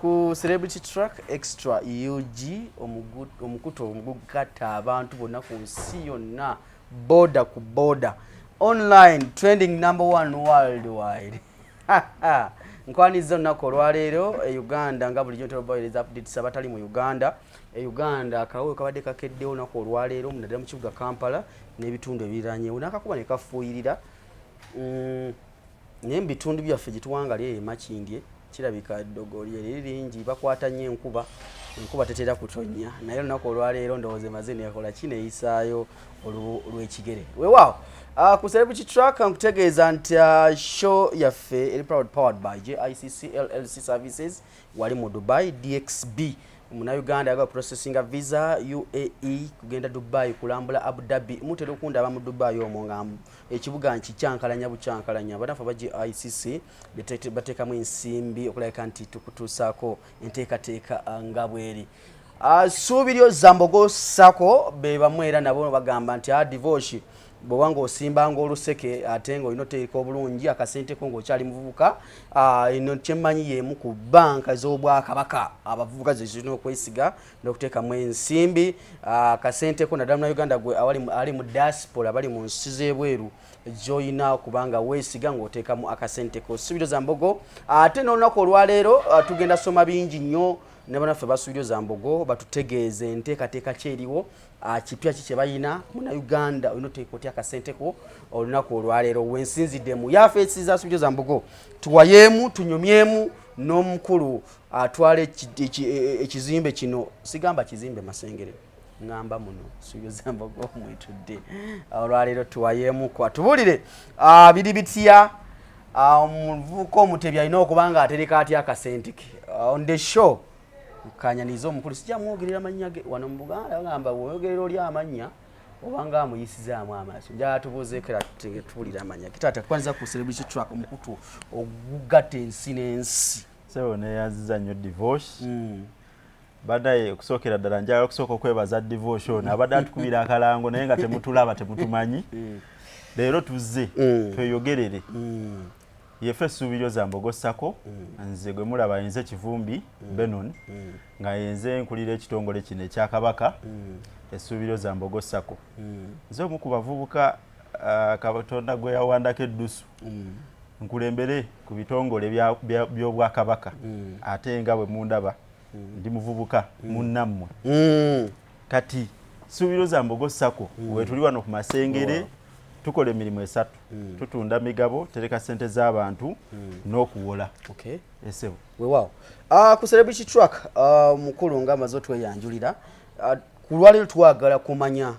Ku celebrity track extra UG omukuto omugata abantu bonna ku nsi yonna border ku border online trending #1 worldwide. Nkwaniza nnako olwaleero Uganda nga bulijjo ntobaereza updates abatali mu Uganda. Uganda akawe kabadde kakeddewo nnako olwaleero munaddala mu kibuga Kampala n'ebitundu ebiranye unakakuba ne kafuuyirira n'ebitundu byaffe gituwangalye emakindye kirabika ddogoli eriringi bakwata nnyo enkuba tetera kutonya naye olunaku olwaleero ndowooza emaze neekola kineeyisaayo olw'ekigere weewaawo. Ku celebrity track nkutegeeza nti show yaffe eri powered by JICC LLC services wali mu Dubai DXB Munnayuganda yaga processing visa UAE kugenda Dubai kulambula Abu Dhabi mutera okundaba mu Dubai omwo nga ekibuga nkikyankalanya bucyankalanya banafa ba JICC batekamu ensimbi okulabika nti tukutuusaako enteekateeka nga bweri. Esuubilyo Zambogo Sacco be bamwe era nabo bagamba nti divorce bw'obanga osimbanga oluseke ate ng'olina oteeka obulungi akasente ko ng'okyali muvubuka ino kyemmanyi y'emu ku banka z'Obwakabaka abavubuka ze zirina okwesiga n'okuteekamu ensimbi akasente ko naddala Munnayuganda gwe ali mu diaspora bali mu nsi z'ebweru gy'olina okubanga weesiga ng'oteekamu akasente ko. Esuubilyo Zambogo ate n'olunaku olwaleero tugenda soma bingi nnyo ne bannaffe ba Esuubilyo Zambogo batutegeeze enteekateeka kyeriwo kipya kiki bayina Munnayuganda olina oteeka otya akasente ko olunaku olwaleero wensinzidde mu yafeesi za Esuubilyo Zambogo tuwayeemu tunyumyemu n'omukulu atwala ekizimbe kino sigamba kizimbe Masengere ngamba muno Esuubilyo Zambogo mwetudde olwaleero tuwayeemu kwa tubulire biri bitya omuvubuka Omutebi alina okubanga atereka atya akasente ke on the show kanyanizo omukulu sijja mwogerera amannya ge wano mu Buganda bagamba bwogerera oli amannya obanga amuyisizaamu amaaso njala tubuuzeeko era tubulira amanya kitaata kwanza ku celebrity track omukutu ogugatta ensi n'ensi sebo neyanziza nnyo divorce badaye okusookera ddala njala okusooka okwebaza divorce ono abadde atukubira akalango naye nga temutulaba temutumanyi leero tuzze tweyogerere yefe Esuubilyo Zambogo Sacco nze gwe mulaba yenze Kivumbi Benon nga yenze nkulira ekitongole kino ekya Kabaka Esuubilyo Zambogo Sacco nze omu ku bavubuka Katonda gwe yawandako eddusu nkulembere ku bitongole by'Obwakabaka ate nga bwe mundaba ndi muvubuka munnammwe kati Esuubilyo Zambogo Sacco we tuli wano ku Masengere tukola emirimu esatu tutunda migabo tereka sente z'abantu n'okuwola esebo weewaawo. Ku celebrity track mukulu nga amaze otweyanjulira ku lwaleero twagala kumanya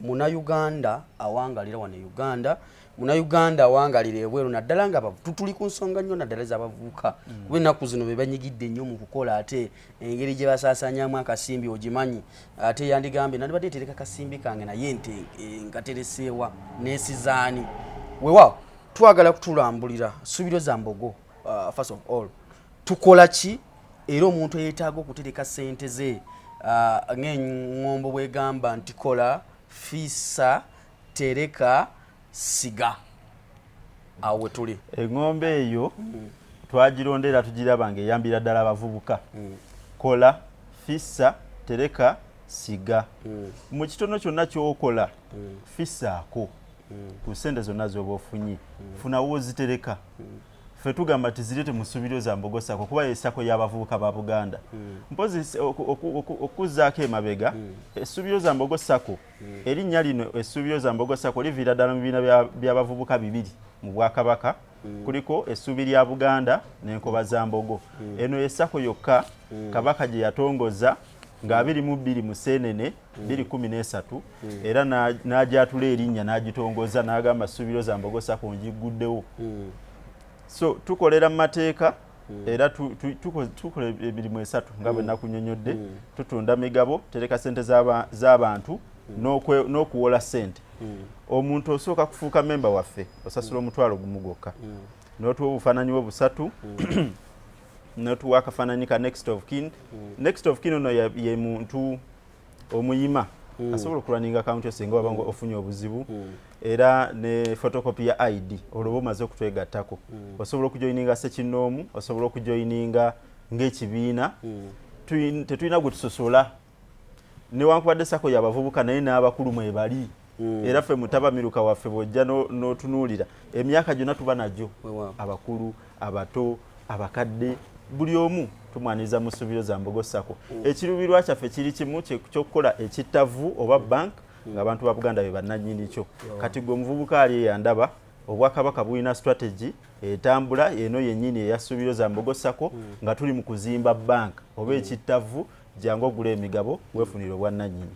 Munnayuganda awangalira wano Uganda Munnayuganda awangalira ebweru naddala nga tuli ku nsonga nnyo naddala z'abavubuka kuba ennaku zino be banyigidde nnyo mu kukola ate engeri gye basaasaanyamu akasimbi ogimanyi ate yandigambye nandibadde tereka kasimbi kange naye nte nkatereseewa n'esizaani weewaawo twagala kutulambulira Esuubilyo Zambogo first of all tukola ki era omuntu eyeetaaga okutereka ssente ze ng'eŋŋombo bwegamba nti kola fiisa tereka siga awe tuli eŋŋombe eyo twagirondera tugiraba ng'eyambira ddala abavubuka kola fissa tereka siga mu kitono kyonna ky'okola fissaako ku ssente zonna z'oba ofunye funawo ozitereka ffe tugamba tizirete mu Esuubilyo Zambogo Sacco kuba ye Sacco y'abavubuka ba Buganda mpozi okuzzaako emabega Esuubilyo Zambogo Sacco erinnya lino Esuubilyo Zambogo Sacco liviira ddala mu bibiina by'abavubuka bibiri mu Bwakabaka kuliko Essuubi lya Buganda n'Enkoba Zambogo eno ye Sacco yokka Kabaka gye yatongoza nga 22 Museenene 2013 era n'agyatula erinnya n'agitongoza n'agamba Esuubilyo Zambogo Sacco ngiguddewo so tukolera mu mateeka era tukola emirimu esatu nga bwe nakunyonyodde tutunda migabo tereka sente z'abantu n'okuwola sente omuntu osooka kufuuka memba waffe osasula omutwalo gumu gwokka n'otuwa obufaananyi bwo busatu n'otuwa akafaananyi ka next of kin ono ye muntu omuyima asobola okulwaninga akaunti yo singa waba ofunye obuzibu era ne photocopy ya ID olwo omaze okutwegattako osobola okujoininga sekinoomu osobola okujoininga ng'ekibiina tetulina gwe tusosola newankubadde Sacco y'abavubuka naye n'abakulu mwe bali era ffe mutabamiruka waffe bw'ojja n'otunuulira emyaka gyonna tuba nagyo abakulu abato abakadde buli omu tumwaniriza mu Esuubilyo Zambogo Sacco. Ekiruubirwa kyaffe kiri kimu ky'okukola ekittavu oba bank ng'abantu ba Buganda be bannannyini kyo. Kati gwe omuvubuka ali eyandaba Obwakabaka bulina strategy etambula eno yennyini eya Esuubilyo Zambogo Sacco nga tuli mu kuzimba bank oba ekittavu jangu ogula emigabo weefunire obwannannyini.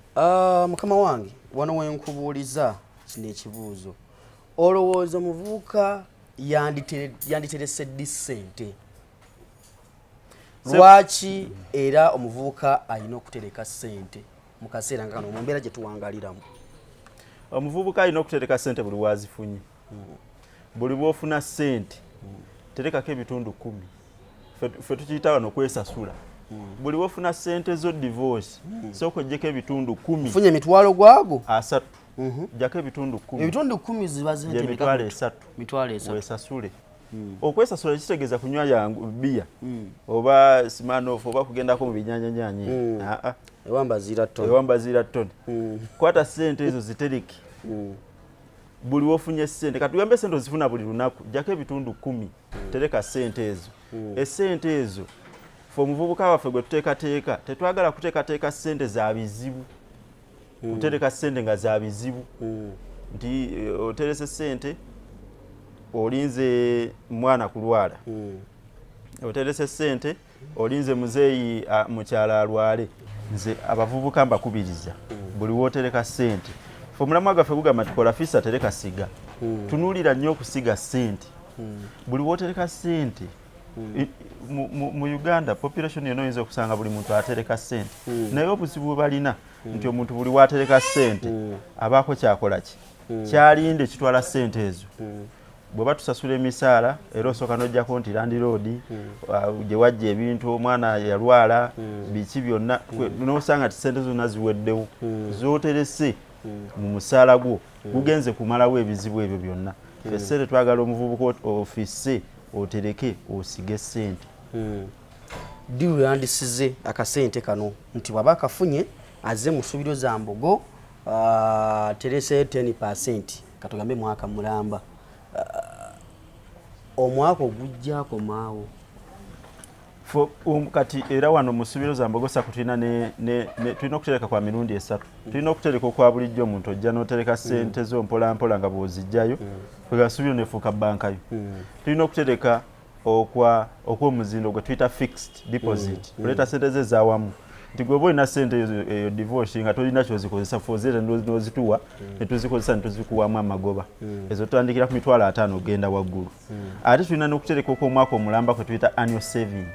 Mukama wange wano wenkubuuliza kino ekibuuzo, olowooza omuvubuka yanditerese ddi ssente? Lwaki era omuvubuka alina okutereka ssente mu kaseera nga kano mu mbeera gye tuwangaliramu? Omuvubuka alina okutereka ssente buli wazifunye. Buli bw'ofuna ssente terekako ebitundu 10. Ffe tukiyita wano kwesasula. Buli bw'ofuna ssente zo divorce sooka oggyeko ebitundu 10. Ofunye emitwalo gwago 3. Gyako ebitundu 10. Ebitundu 10 ziba zente emitwalo 3. Mitwalo 3. Weesasule. Okwesasula kitegeeza kunywa yangu bia oba Smirnoff oba kugendako mu binyanyanyanyi. Ewambazira ttone. Kwata ssente ezo zitereke. Buli wofunye ssente katugambe ssente ozifuna buli lunaku gyako ebitundu 10 tereka ssente ezo. Essente ezo fe omuvubuka waffe gwe tuteekateeka tetwagala kuteekateeka ssente za bizibu. Kutereka ssente nga za bizibu nti oterese ssente olinze mwana kulwala, oterese ssente olinze muzeeyi mukyala alwale. Nze abavubuka mbakubiriza buli wootereka ssente, fe omulamwa gwaffe gugamba tukola fisa tereka siga. Tunuulira nnyo okusiga ssente. Buli wootereka ssente mu Uganda population yonna oyinza okusanga buli muntu atereka ssente, naye obuzibu balina nti omuntu buli waatereka ssente abaako kyakola ki kyalinde kitwala ssente ezo. Bw'oba tusasula emisaala era osooka n'ojjako nti landiroodi gye wajja ebintu omwana yalwala biki byonna n'osanga ti ssente zonna ziweddewo zooterese mu musaala gwo gugenze kumalawo ebizibu ebyo byonna. Fessere twagala omuvubuka ofisse otereke osige ssente. Ddi lweyandisize akasente kano nti bw'aba akafunye azze mu Esuubilyo Zambogo terese 10% katugambe mwaka mulamba, omwaka ogujjako maawo kati era wano mu Esuubilyo Zambogo Sacco tulina okutereka kwa mirundi 3. Tulina okutereka okwa bulijjo omuntu ojja n'otereka ssente zo mpola mpola nga bw'ozijjayo kwega Esuubilyo nefuuka bankayo. Tulina okutereka okw'omuzindo gwe tuyita fixed deposit, oleeta ssente ze ez'awamu nti gwe oba olina ssente eyo divorce nga tolina kyozikozesa fozere n'ozituwa ne tuzikozesa ne tuzikuwamu amagoba, ezo tutandikira ku mitwalo 5 ogenda waggulu. Ate tulina n'okutereka okw'omwaka omulamba kwe tuyita annual saving.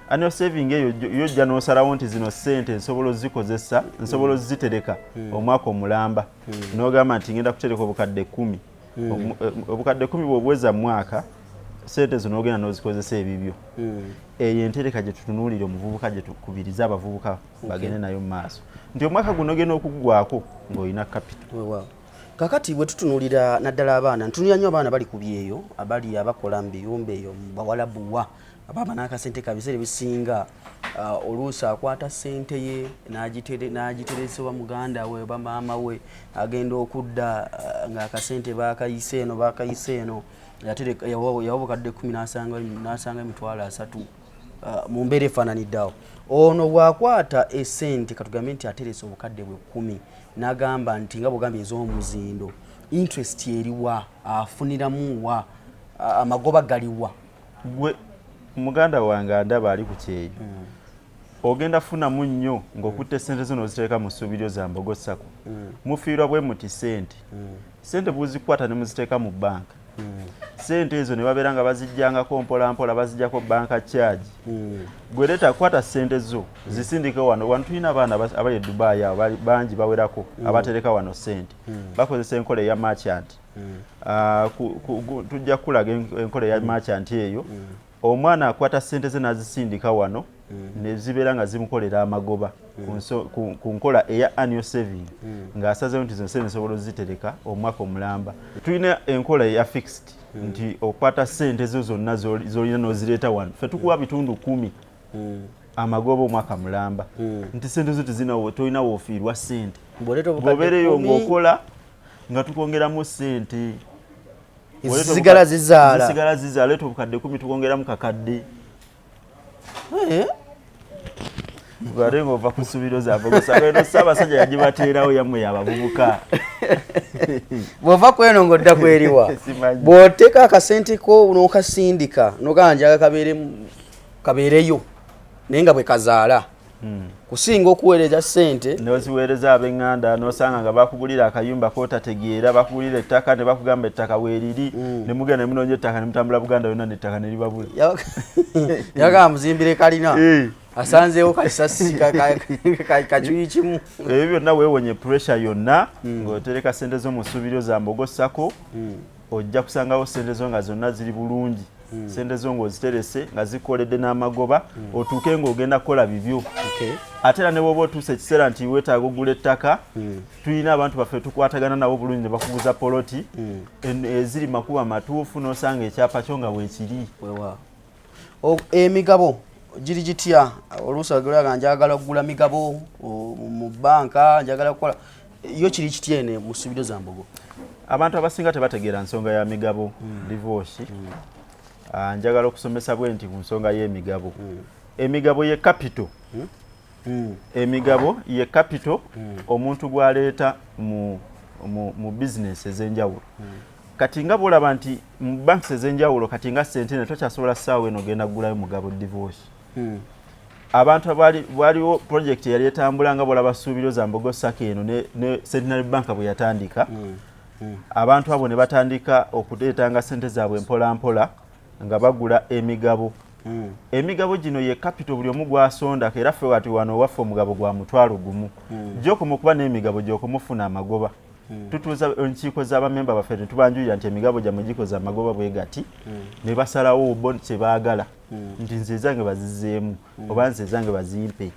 Annual saving eyo yojja n'osalawo nti zino ssente nsobola ozikozesa, nsobola ozitereka omwaka omulamba n'ogamba nti ngenda kutereka obukadde 10. Obukadde 10 bw'obuweza mu mwaka ssente zo n'ogenda n'ozikozesa ebibyo. Eyo entereka gye tutunuulira omuvubuka gye tukubiriza abavubuka bagende nayo mu maaso nti omwaka guno ogenda okugwako ng'olina capital. Kakati bwe tutunuulira naddala abaana, ntunuulira nnyo abaana bali ku byeyo abali abakola mu biyumba eyo mu bawalabuwa ababa n'akasente ka biseera ebisinga oluusi akwata ssente ye n'agiteresa wa muganda we oba maama we agenda okudda ng'akasente baakayise eno yawa obukadde 10 n'asanga emitwalo 3 mu mbeera efaananiddeawo. Ono bw'akwata essente katugambe nti ateresa obukadde bwe 10 n'agamba nti nga bw'ogambye ez'omuzindo interest eriwa, afuniramu wa, amagoba galiwa? Gwe muganda wange andaba ali ku kyeyo ogenda funamu nnyo ng'okutta essente zo n'oziteeka mu Esuubilyo Zambogo Sacco. Mufiirwa bwe muti ssente bw'ozikwata ne muziteeka mu banka, ssente ezo ne babeera nga bazijjangako mpola mpola bazijjako banka charge. Gwe leeta kwata ssente zo zisindike wano tulina abaana abali e Dubai awo bangi bawerako abatereka wano ssente bakozesa enkola eya merchant. Tujja kulaga enkola eya merchant eyo. Omwana akwata ssente ze n'azisindika wano ne zibeera nga zimukolera amagoba ku nkola eya annual saving ng'asazeewo nti zino ssente nsobola ozitereka omwaka omulamba. Tulina enkola eya fixed nti okwata ssente zo zonna z'olina n'ozireeta wano, ffe tukuwa bitundu 10 amagoba omwaka mulamba nti sente zo tezinawo tolina woofiirwa ssente bw'obeereyo ng'okola nga tukongeramu ssente zisigala zizaala leeta obukadde 10 tukongeramu kakadde gwate ng'ova ku Esuubilyo Zambogo Sacco eno Ssaabasajja yagibateerawo yammwe abavubuka bw'ova ku eno ng'odda kweriwa bw'oteeka akasente ko n'okasindika n'okanjaga kabeereyo naye nga bwe kazaala kusinga okuweereza ssente n'oziweereza ab'eŋŋanda n'osanga nga bakugulira akayumba k'otategeera bakugulira ettaka ne bakugamba ettaka weeriri ne mugenda ne munoonya ettaka ne mutambula Buganda yonna n'ettaka ne libabula yaga muzimbire kalina asanzeewo kasasi kacuyi kimu ebyo byonna weewonye pressure yonna ng'otereka ssente zo mu Esuubilyo Zambogo Sacco ojja kusangawo ssente zo nga zonna ziri bulungi sente zo ng'oziterese nga zikoledde n'amagoba otuuke ng'ogenda kukola bibyo ate era ne bw'oba otuuse ekiseera nti weetaaga ogula ettaka tulina abantu baffe tukwatagana nabo bulungi ne bakuguza poloti eziri makuba matuufu n'osanga ekyapa kyo nga weekiri emigabo giri gitya oluusi agalaga njagala okugula migabo mu bbanka njagala kukola yo kiri kitya ene mu Esuubilyo Zambogo abantu abasinga tebategeera nsonga ya migabo divorce njagala okusomesa bwe nti ku nsonga y'emigabo emigabo ye capital emigabo ye capital omuntu gw'aleeta mu business ez'enjawulo kati nga bw'olaba nti mu banks ez'enjawulo kati nga ssente ne tokyasobola ssaawa eno ogenda kugulayo mugabo divorce abantu waliwo project yali etambula nga bw'olaba Esuubilyo Zambogo Sacco eno ne Centenary Bank bwe yatandika abantu abo ne batandika okuteetanga ssente zaabwe mpola mpola nga bagula emigabo emigabo gino ye capital buli omu gwasonda era ffe wati wano waffe omugabo gwa mutwalo gumu gy'okoma okuba n'emigabo gy'okoma ofuna amagoba tutuuza enkiiko z'abamemba baffe ne tubanjulira nti emigabo gyammwe gikoze amagoba bwe gati ne basalawo bo kye baagala nti nze zange bazizzeemu oba nze zange bazimpe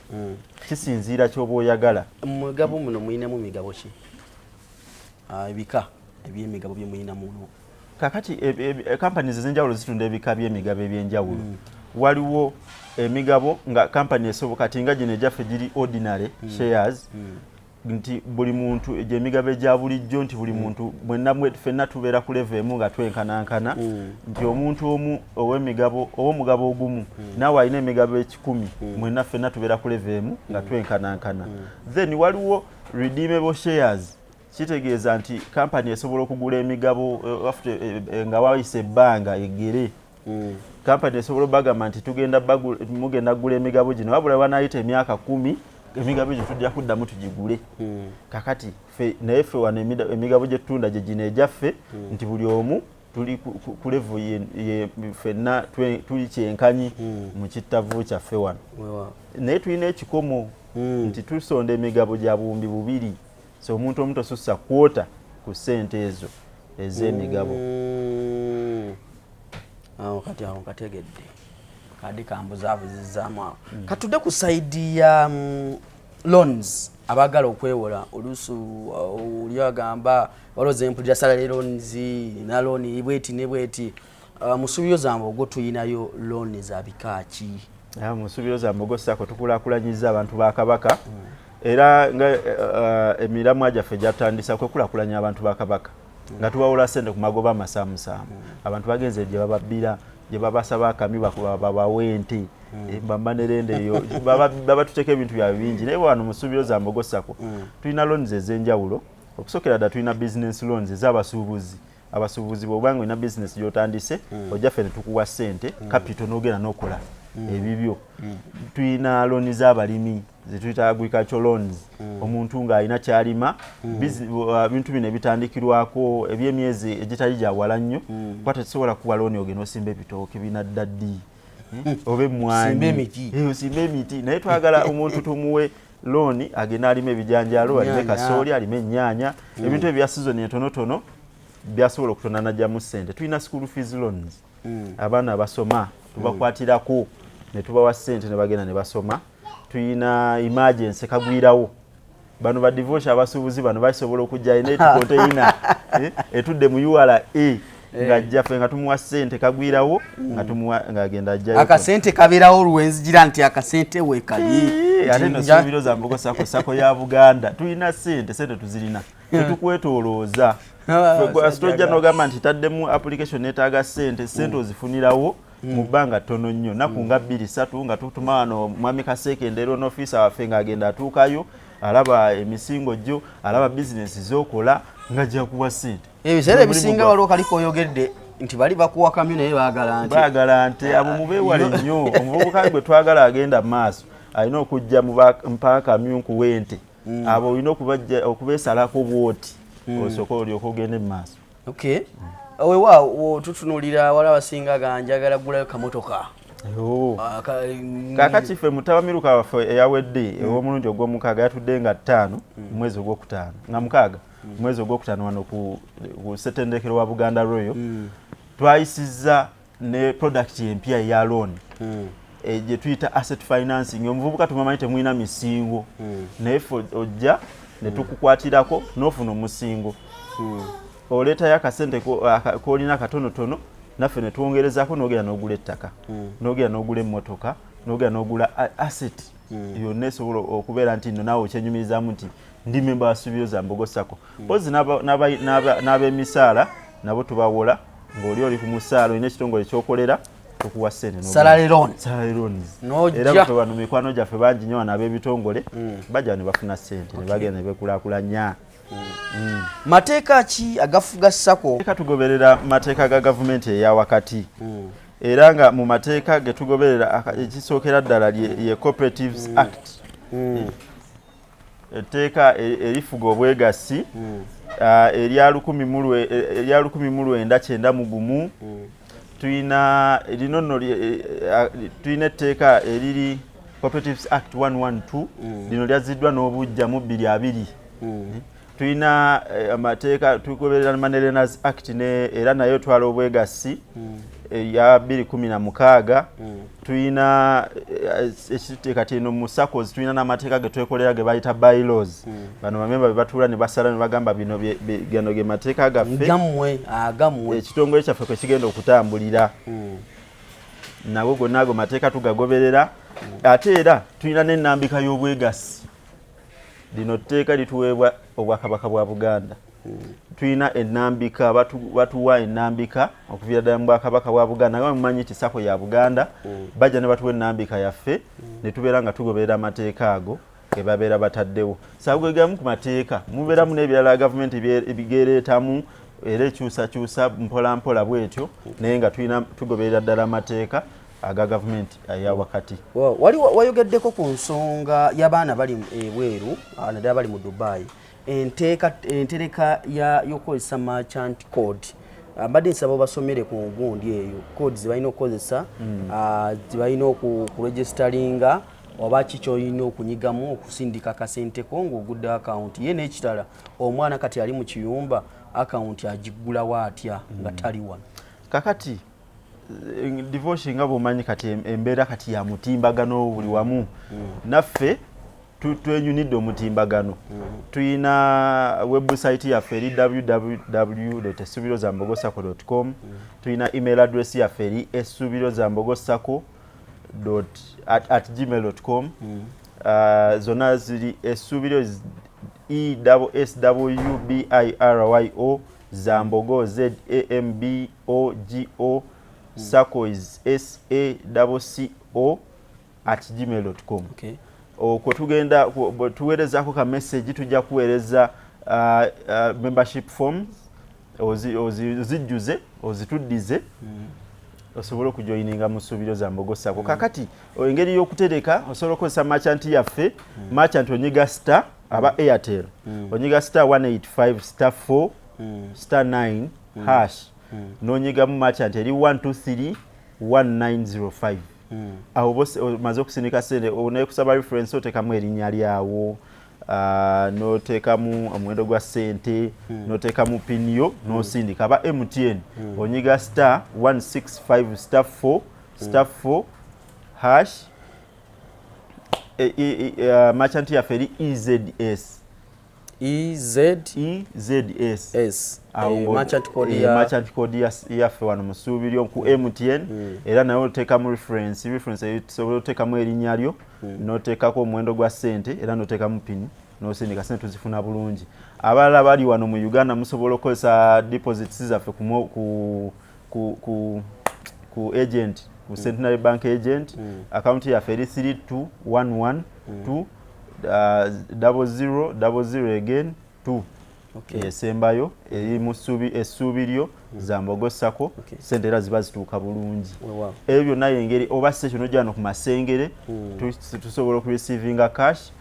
kisinziira ky'oba oyagala mugabo muno muyinamu migabo ki ebika eby'emigabo bye muyinamu kakati companies ez'enjawulo zitunda ebika by'emigabo eby'enjawulo waliwo emigabo nga company esoboka kati nga gino egyaffe giri ordinary shares nti buli muntu egy'emigabo egya bulijjo nti buli muntu mwenna ffenna tubeera ku level emu nga twenkanankana nti omuntu omu ow'omugabo ogumu naawe alina emigabo 10 mwenna ffenna tubeera ku level emu nga twenkanankana then waliwo redeemable shares kitegeeza nti kampani esobola okugula emigabo nga wayise ebbanga egere kampani esobola bagamba nti mugenda kugula emigabo gino wabula wanayita emyaka 10 emigabo gyo tujja kuddamu tugigule kakati naye ffe wano emigabo gye tutunda gye gino egyaffe nti buli omu tuli ku level ffenna tuli kyenkanyi mu kittavu kyaffe wano naye tulina ekikomo nti tusonda emigabo gya buwumbi 2 so omuntu omu tosussa kwota ku ssente ezo ez'emigabo kati awo kategedde kadi kambuzaabuzizaamu awo katudde ku saidi ya loans abagala okwewola oluusi oli agamba waloza empulira salary loans na loan bweti ne bweti mu Esuubilyo Zambogo tuyinayo loan za bikaaki mu Esuubilyo Zambogo Sacco tukulaakulanyiza abantu ba Kabaka era nga emiramwa gyaffe gyatandisa kwekulaakulanya abantu ba Kabaka nga tubawola ssente ku magoba amasaamusaamu abantu bagenze gye bababbira gye babasaba akami babawe ente bambanerende eyo baba tuteeka ebintu byabwe bingi naye wano mu Esuubilyo Zambogo Sacco tulina loans ez'enjawulo okusokera dda tulina business loans ez'abasuubuzi abasuubuzi bw'obanga olina business gy'otandise ojja ffe ne tukuwa ssente capital n'ogenda n'okola ebibyo tulina loan z'abalimi zetuyita agricultural loans omuntu ng'alina kyalima bintu bino ebitandikirwako ebyemyezi egitali gyawala nnyo kuba tetusobola kuwa looni ogenda osimba ebitooke binadda ddi oba emmwanyi osimba emiti naye twagala omuntu tumuwe looni agenda alima ebijanjaalo alime kasooli alime ennyaanya ebintu ebya sizoni entonotono byasobola okutonanajjamu ssente tulina school fees loans abaana basoma tubakwatirako ne tubawa ssente ne bagenda ne basoma tuyina emergency kagwirawo bano ba divorce abasuubuzi bano basobola okujja ine container etudde mu URA ng'ajja ffe nga tumuwa ssente kagwirawo nga tumuwa ng'agenda ajjayo akasente kabeerawo olwenzigira nti akasente weekali ate no Esuubilyo Zambogo Sacco Sacco ya Buganda tulina ssente tuzirina tetukwetolooza tojja n'ogamba nti taddemu application neetaaga ssente ozifunirawo mu bbanga ttono nnyo naku nga 2-3 nga tutuma wano mwami Kaseekendero n'ofiisa waffe ng'agenda atuukayo alaba emisingo gyo alaba bizinesi z'okola ng'ajja kuwa ssente ebiseera ebisinga waliwo kaliko oyogedde nti bali bakuwa kamyu naye baagala nti abo mubeewale nnyo omuvubuka gwe twagala agenda mu maaso alina okujja mpaka kamyu nkuwe ente abo olina okubeesalako bwoti osooka olyoka ogende mu maaso weewaawo tutunulira wala abasinga ganjagala gulayo kamotoka kaakati ffe mutabamiruka waffe eyawedde ew'omulundi ogw'omukaaga yatudde nga 5 mwezi ogw'okutaano nga 6 mwezi ogw'okutaano wano ku ssetendekero wa Buganda Royal twayisizza ne product empya eya loan gye tuyita asset financing omuvubuka tumamanyi temulina misingo naye ffe ojja ne tukukwatirako n'ofuna omusingo oleetayo akasente koolina katonotono naffe ne twongerezaako n'ogenda n'ogula ettaka n'ogenda n'ogula emmotoka n'ogenda n'ogula asset yonna esobola okubeera nti nno naawe okyenyumirizaamu nti ndi memba wa Esuubilyo Zambogo Sacco pozi n'ab'emisaala nabo tubawola ng'oli ku musaala olina ekitongole ekyokolera tukuwa ssente salary loans era ffe wano mikwano gyaffe bangi nnyo wano ab'ebitongole bajja ne bafuna ssente ne bagenda ne bekulaakulanya mateeka ki agafuga Sacco tugoberera mateeka ga gavumenti eya wakati era nga mu mateeka ge tugoberera ekisookera ddala ye Cooperatives Act etteeka erifuga obwegassi erya 1991 tulina etteeka eriri Cooperatives Act 112 lino lyaziddwa n'obuggya mu 2020 tulina amateeka tugoberera Manerenas Act era nayo twala obwegassi ya 2016 tulina kati eno mu SACCOs tulina n'amateeka ge twekolera ge bayita bylaws bano bamemba be batuula ne basala ne bagamba bino gano ge mateeka gaffe ekitongole kyaffe kwe kigenda okutambulira nago gonna ago mateeka tugagoberera ate era tulina n'ennambika y'obwegassi lino tteeka lituweebwa obwakabaka bwa Buganda tulina ennambika batuwa ennambika okuviira ddala mu bwakabaka bwa Buganda nga mumanyi ti Sacco ya Buganda bajja ne batuwa ennambika yaffe ne tubeera nga tugoberera amateeka ago ge babeera bataddewo sabwe gamu ku mateeka mubeeramu n'ebirala gavumenti ebigereetamu era ekyusakyusa mpola mpola bwetyo naye nga tugoberera ddala amateeka aga gavumenti eya wakati wali wayogeddeko ku nsonga y'abaana bali ebweru naddala bali mu Dubai entereka y'okukozesa merchant code mbadde nsaba basomere ku gundi eyo code zibalina okukozesa zibalina okuregisteringa oba ki kyolina okunyigamu okusindika akasenteko ng'ogudde akawunti ye n'ekitala omwana kati ali mu kiyumba akawunti agiggulawo atya nga tali wano kakati divorce nga bwomanyi kati embeera kati ya mutimbagano buli wamu naffe twenyunidde omutimbagano tuyina website yaffe eri www.esuubiryozambogosacco.com tuyina email address yaffe eri esuubiryozambogosacco@gmail.com zonna ziri esuubiryo ESWBIRYO Zambogo ZAMBOGO Sacco is SACCO@gmail.com okwo tugenda tuweerezaako ka message tujja kuweereza membership forms ozijjuze ozituddize osobola okujoyininga mu Esuubilyo Zambogo Sacco kakati engeri y'okutereka osobola okukozesa merchant yaffe merchant onyiga star aba Airtel onyiga star 185 star 4 star 9 hash nonyiga mu merchant eri 1231905 aho bose maze okusindika sente onaye kusaba reference otekamu erinnya lyawo notekamu omuwendo gwa sente notekamu pinyo nosindika aba MTN onyiga star 165 star 4 hash merchant yaffe eri EZS EZS merchant code yaffe wano mu Esuubilyo ku MTN era nayo oteekamu reference esobola oteekamu erinnya lyo n'oteekako omuwendo gwa ssente era n'oteekamu pini n'osindika ssente tuzifuna bulungi. Abalala bali wano mu Uganda musobola okukozesa deposits zaffe ku agent ku Centenary Bank agent account yaffe eri 32112000 again 2 esembayo eri mu Esuubilyo Zambogo Sacco sente era ziba zituuka bulungi. Ebyo byonna yengeri oba session ojja ku masengere tusobola okureceiving cash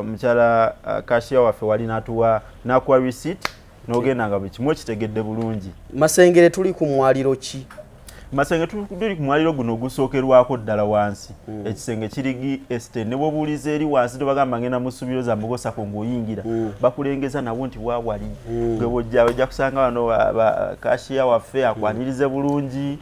mukyala cashier waffe wali n'akuwa receipt n'ogenda nga buli kimu ekitegedde bulungi. Masengere tuli ku mwaliro ki? Masenge tuli ku mwaliro guno ogusookerwako ddala wansi ekisenge kirigi estate ne bw'obuuliza eri wansi tebagamba ngenda mu Esuubilyo Zambogo Sacco ng'oyingira bakulengeza nabo nti waawali gwe bw'ojja kusanga wano cashier waffe akwanirize bulungi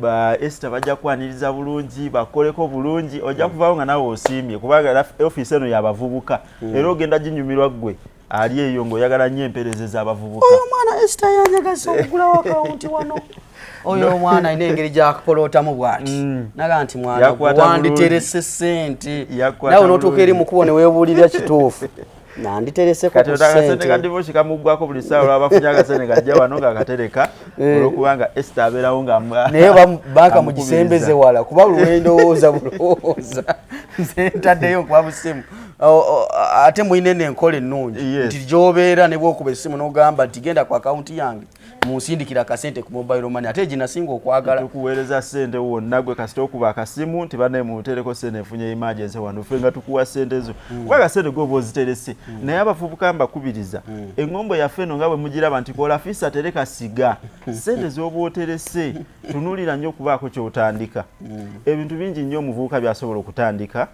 ba Esther bajja kwaniriza bulungi bakoleko bulungi ojja kuvaawo nga nawe osiimye kubanga office eno y'abavubuka era ogenda ginyumirwa ggwe ali eyo ng'oyagala nnyo empeereza z'abavubuka. Oyo mwana Esther yanyagasa okugulawo akawunti wano. Oyo mwana ine engeri gyakupolootamu bw'ati naga nti mwana wanditerese ssente nawe n'otuuka eri mukubo ne weebuulira kituufu nanditereseko ku ssente kati bo kikamuggwako buli ssaawa olwabafunye akasente kajja wano ng'akatereka olwokubanga Esther abeerawo nga naye banka mugisembeze wala kuba lwendowooza bulowooza nze ntaddeyo nkuba busimu ate muyine n'enkola ennungi nti gy'obeera ne bw'okuba essimu n'ogamba nti genda ku akawunti yange musindikira akasente ku mobile money ate ginasinga okwagala tukuweereza ssente wonna gwe kasita okuba akasimu nti banne mutereko ssente efunye emergency wano ffe nga tukuwa ssente zo kuba akasente gwoba oziterese naye abavubuka mbakubiriza eŋŋombo yaffe eno nga bwe mugiraba nti kola fisa tereka siga ssente z'oba oterese tunuulira nnyo okubaako ky'otandika ebintu bingi nnyo omuvubuka by'asobola okutandika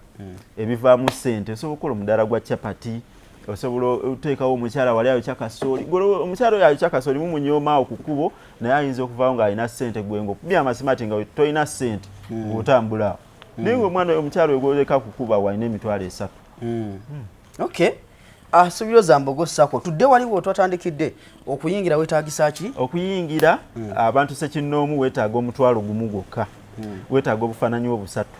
ebivaamu ssente osobola okukola omudaala gwa capati osobola oteekawo omukyala wali ayo kyakasooli omukyala oyo ayo kyakasooli mumunyoomaawo ku kkubo naye ayinza okuvaawo ng'alina ssente gwenga okubya amasimati nga tolina ssente ng'otambula naye omwana oyo omukyala oyo gwoleka ku kkubo walina emitwalo 3. Okay. Esuubilyo Zambogo Sacco tudde waliwo twatandikidde okuyingira weetaagisa ki? Okuyingira abantu sekinnoomu weetaaga omutwalo gumu gwokka. Weetaaga obufaananyi obusatu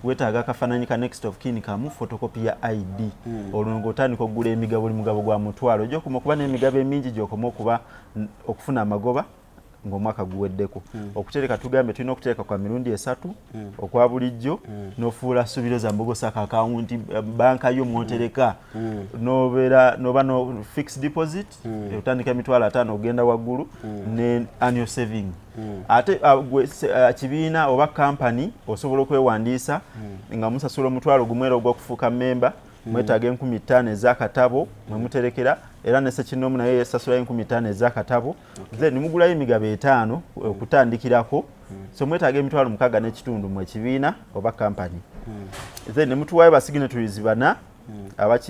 weetaaga akafaananyi ka next of kin kamu photocopy ya ID olwo ng'otandika okugula emigabo oli mugabo gwa mutwalo ojja okuma okuba n'emigabo emingi gy'okoma okufuna amagoba ng'omwaka guweddeko okutereka tugambe tulina okutereka kwa mirundi 3 okwa bulijjo n'ofuula Esuubilyo Zambogo Sacco akawunti banka yo mwotereka n'oba no fixed deposit otandika emitwalo 5 ogenda waggulu ne annual saving ate kibiina oba company osobola okwewandiisa nga musasula omutwalo gumwera ogw'okufuuka member mwetaaga 15,000 ez'akatabo mwe muterekera era ne sekinnoomu naye yesasula 15,000 ez'akatabo then mugulayo emigabo 5 okutandikirako so mwetaaga emitwalo 6 n'ekitundu mu ekibiina oba company then ne mutuwaayo basignatories bana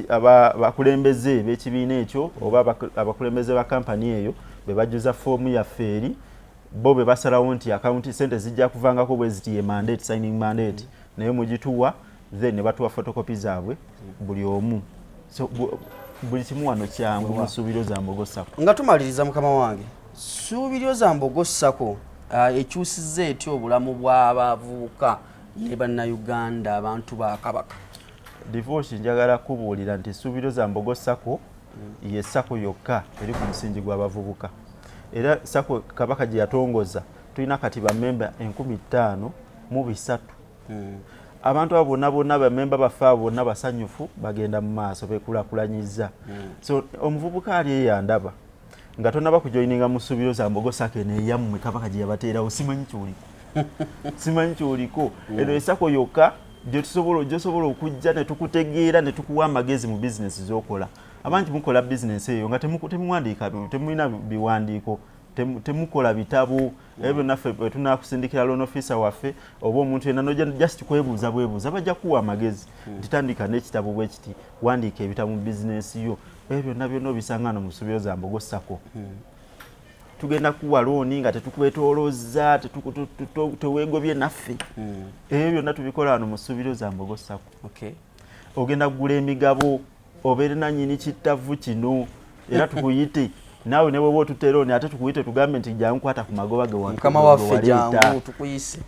abakulembeze b'ekibiina ekyo oba abakulembeze ba company eyo be bajjuza foomu yaffe eri bo be basalawo nti akawunti sente zijja kuvangako bwe ziti ye mandate signing mandate naye mugituwa then ne batuwa photocopy zaabwe buli omu so buli kimu wano kyangu mu Esuubilyo Zambogo Sacco. Nga tumaliriza mukama wange Esuubilyo Zambogo Sacco ekyusizza etya obulamu bw'abavubuka ne bannayuganda abantu ba Kabaka? Divorce njagala kubuulira nti Esuubilyo Zambogo Sacco ye Sacco yokka eri ku musingi gw'abavubuka era Sacco Kabaka gye yatongoza tulina kati bammemba 15,000 abantu abo bonna bammemba baffe abo bonna basanyufu bagenda mu maaso bekulaakulanyiza so omuvubuka ali eyandaba nga tonaba kujoyininga mu Esuubilyo Zambogo Sacco neeyammwe Kabaka gye yabateerawo simanyi ky'oliko eno esako yokka gy'osobola okujja ne tukutegeera ne tukuwa amagezi mu bizinesi z'okola abangi mukola bizinesi eyo nga temuwandiika temulina biwandiiko temukola bitabo ebyo naffe tunakusindikira loan officer waffe oba omuntu yenna noja just kwebuuza bwebuuza bajja kuwa amagezi titandika n'ekitabo bwe kiti wandiika ebitabo mu bizinesi yo ebyo nabyo nobisangana mu Esuubilyo Zambogo Sacco tugenda kuwa looni nga tetukwetoolooza teweegobye naffe ebyo byonna tubikola wano mu Esuubilyo Zambogo Sacco ogenda kugula emigabo obeere nannyini kittavu kino era tukuyite naawe ne bw'oba otuteera ate tukuyite tugambe nti jangu kwata ku magoba ge mukama waffe jangu tukuyise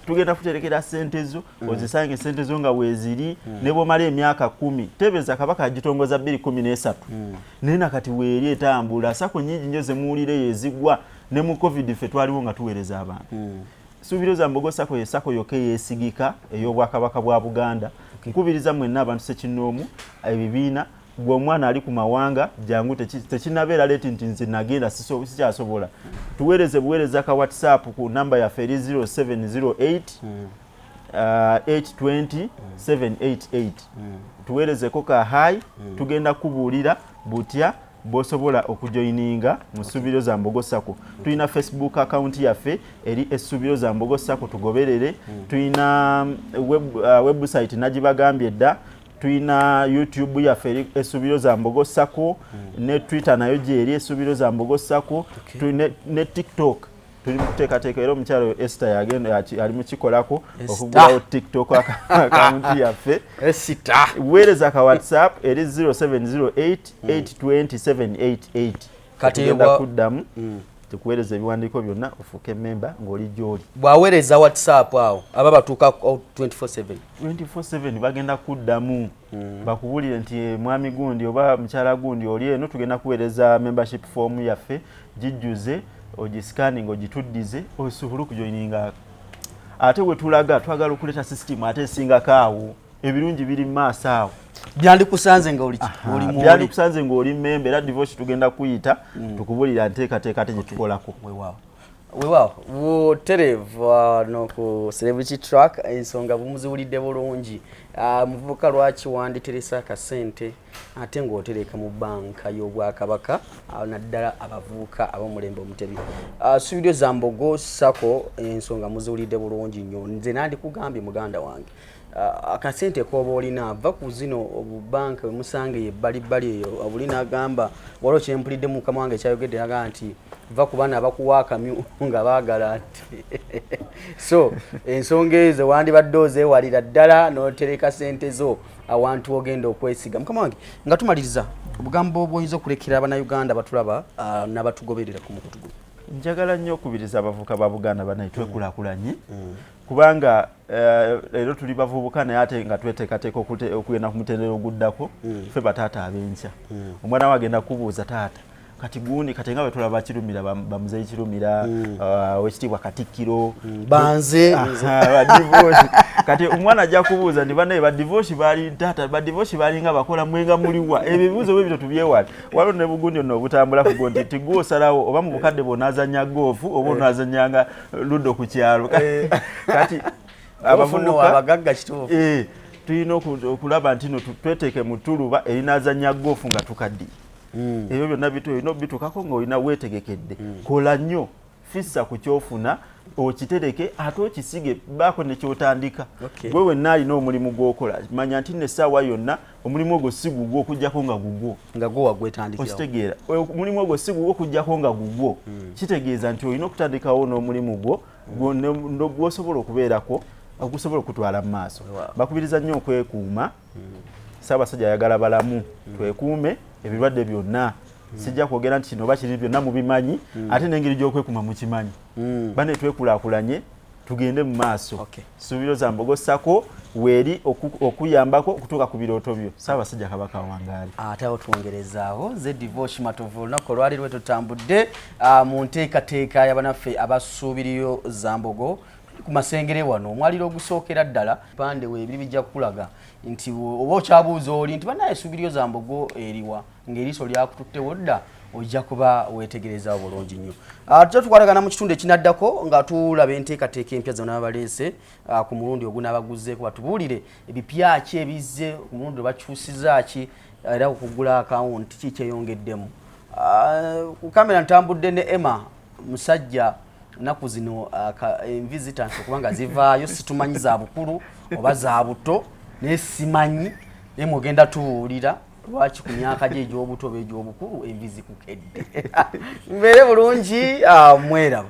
tugenda kuterekera ssente zo ozisange ssente zo nga weeziri ne bw'omala emyaka 10 tebeeza kabaka agitongoza 2013 naye nakati weeri etambula Sacco nnyingi nnyo ze muwulire ezigwa ne mu covid ffe twaliwo nga tuweereza abantu Esuubilyo Zambogo Sacco ye Sacco yokka eyeesigika ey'obwakabaka bwa Buganda nkubiriza mwenna abantu ssekinnoomu ebibiina gwe omwana ali ku mawanga jangu tekinabeera leeti nti nze nagenda sikyasobola tuweereze buweereza ka WhatsApp ku namba yaffe eri 0708 820 788 tuweerezeko ka hai tugenda kubuulira butya bosobola okujoininga mu Esuubilyo Zambogo Sacco. Tuyina Facebook account yaffe eri Esuubilyo Zambogo Sacco tugoberere. Tuyina website nagibagambye dda. Tuyina YouTube yaffe eri Esuubilyo Zambogo Sacco, ne Twitter nayo gyeri Esuubilyo Zambogo Sacco, ne TikTok. Tuli kuteekateeka era omukyalo Esther yagenda ali mu kikolako okugulawo TikTok account yaffe. Esther weereza ka WhatsApp eri 0708 820 788 kati yenda kuddamu tukuweereza ebiwandiiko byonna ofuuke member ng'oli gy'oli. Bwaweereza WhatsApp awo aba batuuka 24/7 bagenda kuddamu bakubulire nti mwami gundi oba mukyala gundi oli eno tugenda kuweereza membership form yaffe gijjuze ogiscanning ogituddize osobole okujoininga. Ate we tulaga twagala okuleeta system ate esingako awo ebirungi biri mu maaso awo. Byandikusanze nga oli byandikusanze ng'oli member era divorce tugenda kuyita tukubulira nteekateeka ate gye tukolako. Weewaawo Tereva no ku celebrity track ensonga bumuziwulidde bulungi. Muvubuka lwaki wanditeresa akasente ate ng'otereka mu banka y'Obwakabaka naddala abavubuka ab'omulembe Omutebi. Esuubilyo Zambogo Sacco ensonga muziwulidde bulungi nnyo. Nze nandikugambye muganda wange akasente koba olina ava ku zino obubanka musange yebbalibbali eyo obulina agamba waliwo kyempulidde mu mukama wange kyayogedde aga nti va ku baana abakuwa akamyu nga baagala nti so ensonga ezo wandibadde ozeewalira ddala n'otereka sente zo awantu ogenda okwesiga. Mukama wange nga tumaliriza obugambo bw'oyinza okulekera abannayuganda batulaba n'abatugoberera ku mukutu guno. Njagala nnyo okubiriza abavubuka ba Buganda banaye twekulaakulanye kubanga leero tuli bavubuka naye ate nga tweteekateeka okugenda ku mutendera oguddako ffe bataata ab'enkya. Omwana we agenda kubuuza taata kati gundi kati nga bwe tulaba Kirumira bamuzeeyi Kirumira wekitiibwa Katikkiro banze badivorce kati omwana ajja kubuuza nti banaye badivorce baali taata badivorce baalinga bakola mwenga muliwa ebyo ebibuuzo bwe bito tubyewala. Waliwo ne bugundi ono obutambula ku gonti nti gwe osalawo oba mu bukadde bw'onaazannya goofu oba onaazannyanga luddo ku kyalo kati abavubuka abagagga kituufu tulina okulaba nti no tweteeke mu tuluba erinaazannya goofu nga tukaddiye. Ebyo byonna olina obitukako ng'olina weetegekedde. Kola nnyo fissa ku kyofuna okitereke ate okisige baako ne kyotandika. Gwe wenna alina omulimu gw'okola manya nti n'essaawa yonna omulimu ogwo si gugwo okuggyako nga gugwo wagwetandikirawo. Okitegeera omulimu ogwo si gugwo okuggyako nga gugwo kitegeeza nti olina okutandikawo n'omulimu gwo gw'osobola okubeerako ogusobola okutwala mu maaso. Bakubiriza nnyo okwekuuma. Ssaabasajja ayagala balamu twekuume ebirwadde byonna. Sijja kwogera nti kino oba kiri byonna mubimanyi ate n'engeri gy'okwekuuma mukimanyi. Bane twekulaakulanye tugende mu maaso. Esuubilyo Zambogo Sacco weeri okuyambako okutuuka ku birooto byo. Ssaabasajja Kabaka wangaali. Ate awo twongerezaawo ze divorce matovu olunaku olwali lwe tutambudde mu nteekateeka y'abanaffe abasuubilyo Zambogo ku masengere wano omwaliro ogusookera ddala pande weebiri bijja kukulaga nti oba okyabuuza oli nti banaye Esuubilyo Zambogo eriwa ng'eriiso lyakututtewo dda ojja kuba weetegereza bulungi nnyo. Tujja tukwatagana mu kitundu ekinaddako nga tulaba enteekateeka empya zonna baleese ku mulundi ogunaabaguzzeeko batubuulire ebipya ki ebizze ku mulundi bakyusiza ki era okugula akawunti ki kyeyongeddemu. Ku kamera ntambudde ne Emma musajja naku zino visitansi okubanga zivaayo situmanyi za bukulu oba za buto naye simanyi naye mwogenda tuwulira lwaki ku myaka gye egy'obuto oba egy'obukulu envi zikukedde. Mbeere bulungi mweraba.